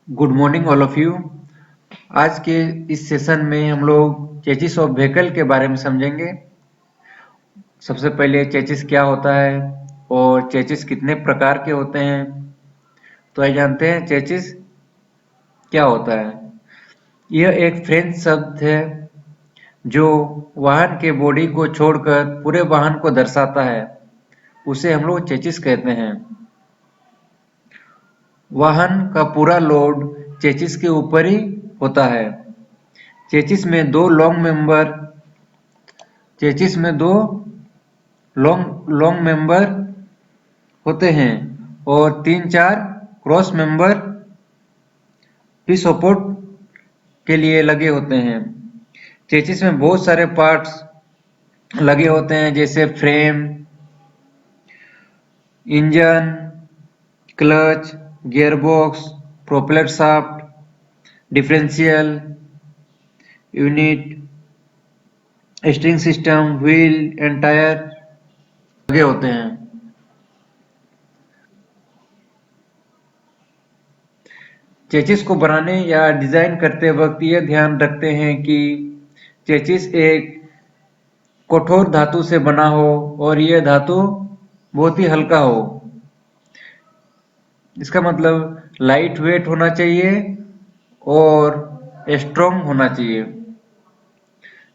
Good morning all of you. आज के इस सेशन में हम लोग चेसिस ऑफ व्हीकल के बारे में समझेंगे। सबसे पहले चेसिस क्या होता है और चेसिस कितने प्रकार के होते हैं। तो आइए जानते हैं चेसिस क्या होता है। यह एक फ्रेंच शब्द है जो वाहन के बॉडी को छोड़कर पूरे वाहन को दर्शाता है। उसे हम लोग चेसिस कहते हैं। वाहन का पूरा लोड चेसिस के ऊपर ही होता है। चेसिस में दो लॉन्ग मेंबर होते हैं और 3-4 क्रॉस मेंबर भी सपोर्ट के लिए लगे होते हैं। चेसिस में बहुत सारे पार्ट्स लगे होते हैं जैसे frame, engine, clutch, gearbox, propeller shaft, differential unit, steering system, wheel and tyre लगे होते हैं। चेसिस को बनाने या डिजाइन करते वक्त यह ध्यान रखते हैं कि चेसिस एक कठोर धातु से बना हो और यह धातु बहुत ही हल्का हो। इसका मतलब लाइट वेट होना चाहिए और स्ट्रॉन्ग होना चाहिए।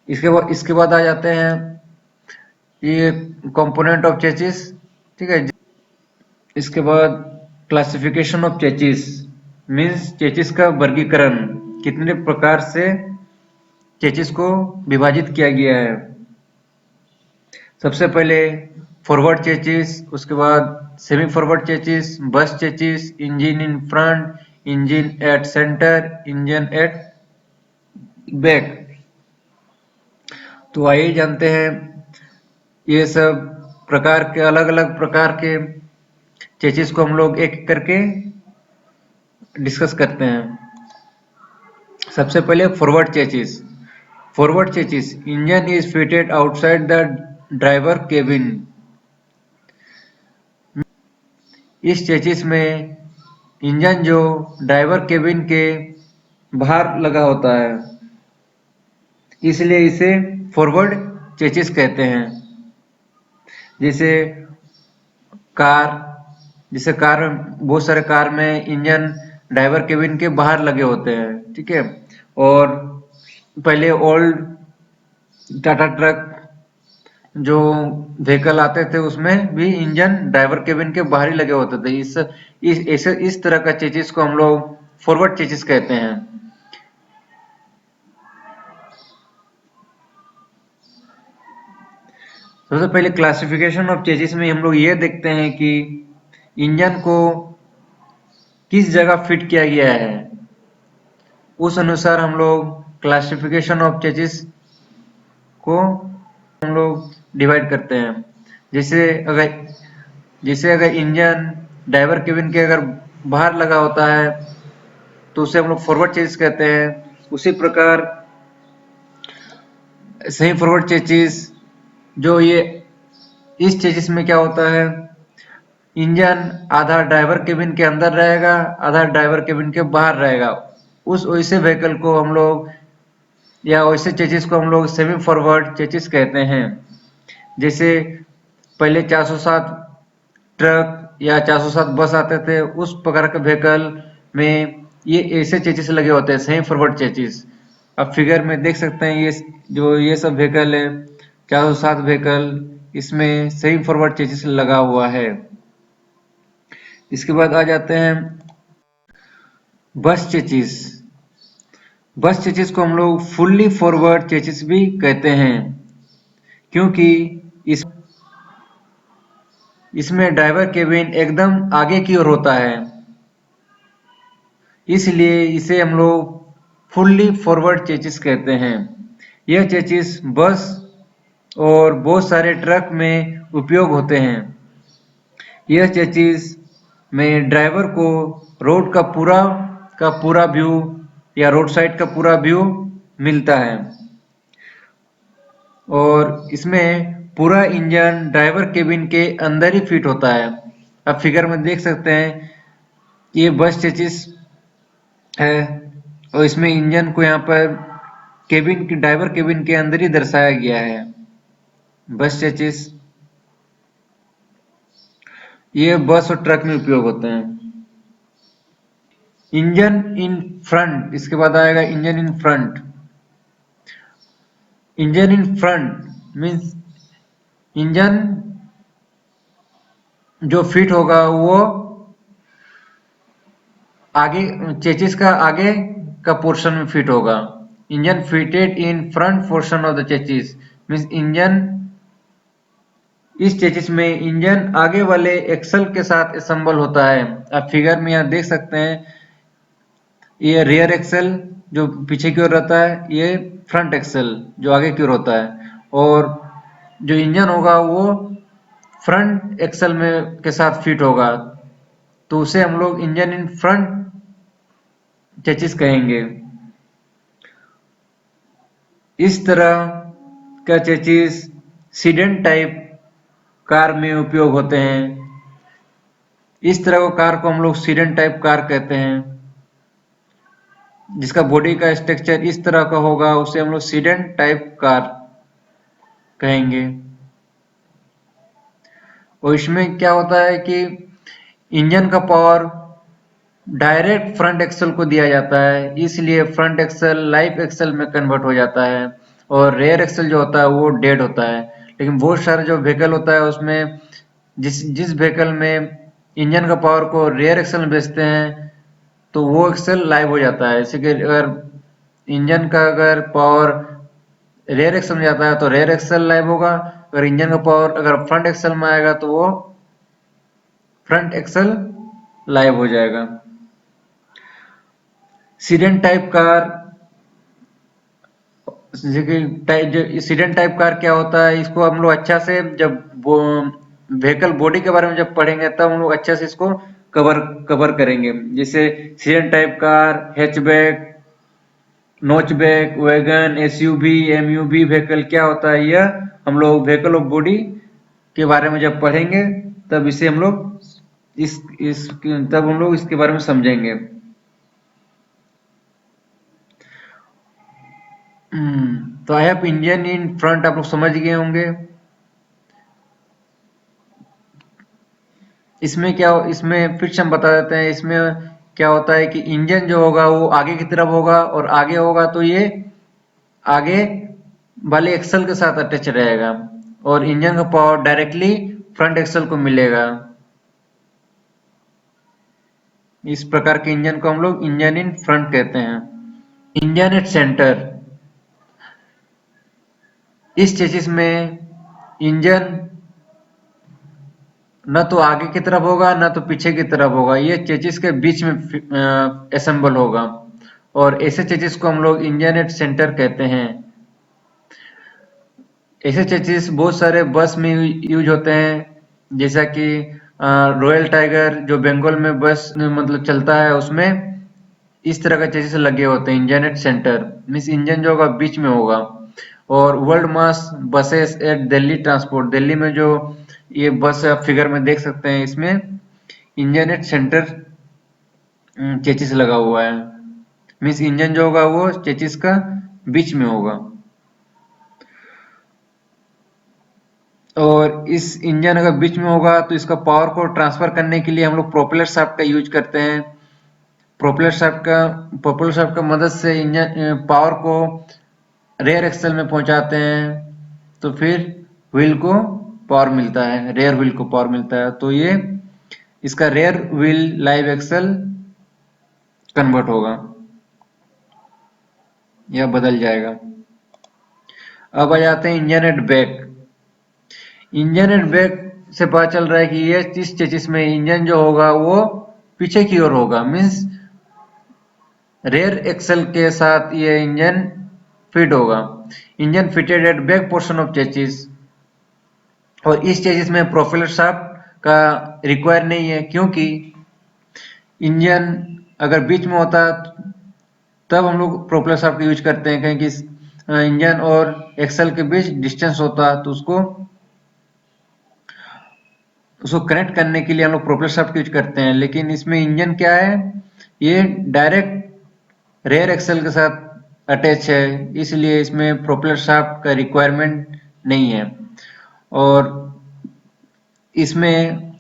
इसके बाद आ जाते हैं ये कंपोनेंट ऑफ चेसिस। ठीक है। इसके बाद classification of chassis means chassis का वर्गीकरण, कितने प्रकार से चेसिस को विभाजित किया गया है। सबसे पहले फॉरवर्ड चेसिस, उसके बाद semi forward chassis, bus chassis, engine in front, engine at centre, engine at back. तो आइए जानते हैं ये सब प्रकार के अलग अलग प्रकार के चेसिस को हम लोग एक एक करके डिस्कस करते हैं। सबसे पहले forward chassis. Forward chassis, engine is fitted outside the driver cabin. इस चेसिस में इंजन जो ड्राइवर केबिन के बाहर लगा होता है, इसलिए इसे फॉरवर्ड चेसिस कहते हैं। जैसे कार जैसे कार में बहुत सारे कार में इंजन ड्राइवर केबिन के बाहर लगे होते हैं। ठीक है। और पहले ओल्ड टाटा ट्रक जो व्हीकल आते थे उसमें भी इंजन ड्राइवर केबिन के बाहर ही लगे होते थे। इस तरह का चेसिस को हम लोग फॉरवर्ड चेसिस कहते हैं। सबसे पहले क्लासिफिकेशन ऑफ चेसिस में हम लोग ये देखते हैं कि इंजन को किस जगह फिट किया गया है, उस अनुसार हम लोग क्लासिफिकेशन ऑफ चेसिस को हम लोग डिवाइड करते हैं। जैसे अगर इंजन ड्राइवर केबिन के अगर बाहर लगा होता है तो उसे हम लोग फॉरवर्ड चेसिस कहते हैं। उसी प्रकार सेमी फॉरवर्ड चेसिस, जो ये इस चेसिस में क्या होता है, इंजन आधा ड्राइवर केबिन के अंदर रहेगा, आधा ड्राइवर केबिन के बाहर रहेगा। उस वैसे व्हीकल को हम लोग या वैसे चेसिस को हम लोग सेमी फॉरवर्ड चेसिस कहते हैं। जैसे पहले 407 ट्रक या 407 बस आते थे, उस प्रकार के व्हीकल में ये ऐसे चेसिस लगे होते हैं, सेमी फॉरवर्ड चेसिस। आप फिगर में देख सकते हैं ये सब व्हीकल है 407 व्हीकल, इसमें सेमी फॉरवर्ड चेसिस लगा हुआ है। इसके बाद आ जाते हैं बस चेसिस। बस चेसिस को हम लोग फुल्ली फॉरवर्ड चेसिस भी कहते हैं, क्योंकि इसमें ड्राइवर केबिन एकदम आगे की ओर होता है, इसलिए इसे हम लोग फुल्ली फॉरवर्ड चेसिस कहते हैं। यह चेसिस बस और बहुत सारे ट्रक में उपयोग होते हैं। यह चेसिस में ड्राइवर को रोड का पूरा व्यू या रोड साइड का पूरा व्यू मिलता है और इसमें पूरा इंजन ड्राइवर केबिन के अंदर ही फिट होता है। आप फिगर में देख सकते हैं ये बस चेसिस है और इसमें इंजन को यहाँ पर केबिन की ड्राइवर केबिन के अंदर ही दर्शाया गया है। बस चेसिस ये बस और ट्रक में उपयोग होते हैं। इंजन इन फ्रंट, इसके बाद आएगा engine in front. Engine in front means engine जो फिट होगा वो आगे चेसिस का आगे का पोर्शन में फिट होगा। Engine fitted in front portion of the chassis means engine, इस चेसिस में इंजन आगे वाले एक्सल के साथ असेंबल होता है। आप फिगर में यहाँ देख सकते हैं, ये रियर एक्सल जो पीछे की ओर रहता है, ये फ्रंट एक्सल जो आगे की ओर होता है, और जो इंजन होगा वो फ्रंट एक्सल में के साथ फिट होगा, तो उसे हम लोग इंजन इन फ्रंट चेसिस कहेंगे। इस तरह का चेसिस सीडेन टाइप कार में उपयोग होते हैं। इस तरह को कार को हम लोग सीडेन टाइप कार कहते हैं, जिसका बॉडी का स्ट्रक्चर इस तरह का होगा, उसे हम लोग सीडेन टाइप कार कहेंगे। और इसमें क्या होता है कि इंजन का पावर डायरेक्ट फ्रंट एक्सल को दिया जाता है, इसलिए फ्रंट एक्सल लाइफ एक्सल में कन्वर्ट हो जाता है, और रेयर एक्सल जो होता है वो डेड होता है। लेकिन बहुत सारे जो व्हीकल होता है उसमें जिस व्हीकल में इंजन का पावर को रेयर एक्सल में भेजते हैं तो वो एक्सल लाइव हो जाता है। जैसे कि अगर इंजन का अगर पावर रेयर एक्सल में जाता है तो रेयर एक्सल लाइव होगा, अगर इंजन का पावर अगर फ्रंट एक्सल में आएगा तो वो फ्रंट एक्सल लाइव हो जाएगा। Sedan type car, sedan type car क्या होता है, इसको हम लोग अच्छा से जब व्हीकल बॉडी के बारे में जब पढ़ेंगे तब हम लोग अच्छा से इसको कवर करेंगे। जैसे sedan type car, hatchback, notchback, wagon, SUV, MUV vehicle क्या होता है, यह हम लोग व्हीकल ऑफ बॉडी के बारे में जब पढ़ेंगे तब इसे हम लोग तब हम लोग इसके बारे में समझेंगे। तो I have engine in front आप लोग समझ गए होंगे। इसमें फिर से हम बता देते हैं, इसमें क्या होता है कि इंजन जो होगा वो आगे की तरफ होगा, और आगे होगा तो ये आगे वाले एक्सल के साथ अटैच रहेगा, और इंजन का पावर डायरेक्टली फ्रंट एक्सल को मिलेगा। इस प्रकार के इंजन को हम लोग इंजन इन फ्रंट कहते हैं। इंजन एट सेंटर, इस चेसिस में इंजन न तो आगे की तरफ होगा न तो पीछे की तरफ होगा, ये चेसिस के बीच में असेंबल होगा, और ऐसे चेसिस को हम लोग इंजन एट सेंटर कहते हैं। ऐसे चेसिस बहुत सारे बस में यूज होते हैं, जैसा कि रॉयल टाइगर जो बंगाल में बस मतलब चलता है, उसमें इस तरह का चेसिस लगे होते हैं। Engine at centre means engine जो होगा बीच में होगा। और world mass buses at Delhi transport, Delhi में जो ये बस आप फिगर में देख सकते हैं, इसमें इंजन एट सेंटर चेसिस लगा हुआ है, मीन्स इंजन जो होगा वो चेसिस का बीच में होगा। और इस इंजन अगर बीच में होगा तो इसका पावर को ट्रांसफर करने के लिए हम लोग प्रोपेलर शाफ्ट का यूज करते हैं। प्रोपेलर शाफ्ट का मदद से इंजन पावर को रेयर एक्सल में पहुंचाते हैं, तो फिर व्हील को पावर मिलता है, रेयर व्हील को पावर मिलता है, तो ये इसका rear wheel live axle convert होगा या बदल जाएगा। अब आ जाते हैं engine at back. Engine at back से पता चल रहा है कि ये इस चेसिस में इंजन जो होगा वो पीछे की ओर होगा, मीन्स रेयर एक्सल के साथ ये इंजन फिट होगा। Engine fitted at back portion of chassis, और इस चेसिस में प्रोपेलर शाफ्ट का रिक्वायर नहीं है, क्योंकि इंजन अगर बीच में होता तब हम लोग प्रोपेलर शाफ्ट का यूज करते हैं, कहीं कि इंजन और एक्सल के बीच डिस्टेंस होता तो उसको कनेक्ट करने के लिए हम लोग प्रोपेलर शाफ्ट यूज करते हैं। लेकिन इसमें इंजन क्या है, ये डायरेक्ट रेयर एक्सल के साथ अटैच है, इसलिए इसमें प्रोपेलर शाफ्ट का रिक्वायरमेंट नहीं है। और इसमें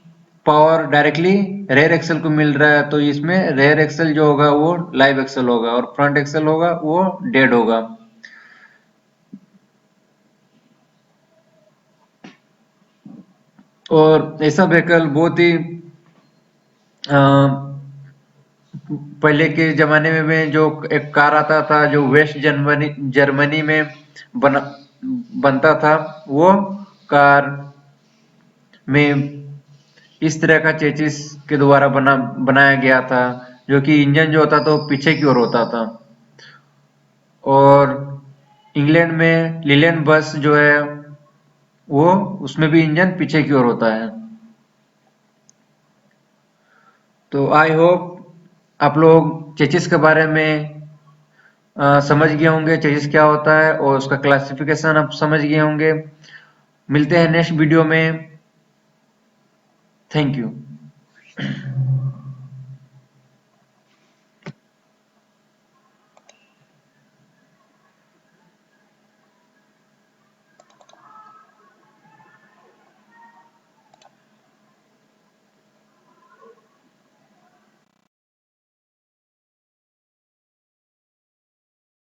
पावर डायरेक्टली रेयर एक्सल को मिल रहा है, तो इसमें रेयर एक्सल जो होगा वो लाइव एक्सल होगा और फ्रंट एक्सल होगा वो डेड होगा। और ऐसा व्हीकल बहुत ही पहले के जमाने में जो एक कार आता था जो वेस्ट जर्मनी में बनता था, वो कार में इस तरह का चेसिस के द्वारा बनाया गया था, जो कि इंजन जो होता था वो पीछे की ओर होता था। और इंग्लैंड में लीलैंड बस जो है वो उसमें भी इंजन पीछे की ओर होता है। तो आई होप आप लोग चेसिस के बारे में समझ गए होंगे, चेसिस क्या होता है और उसका क्लासिफिकेशन आप समझ गए होंगे। मिलते हैं नेक्स्ट वीडियो में। Thank you.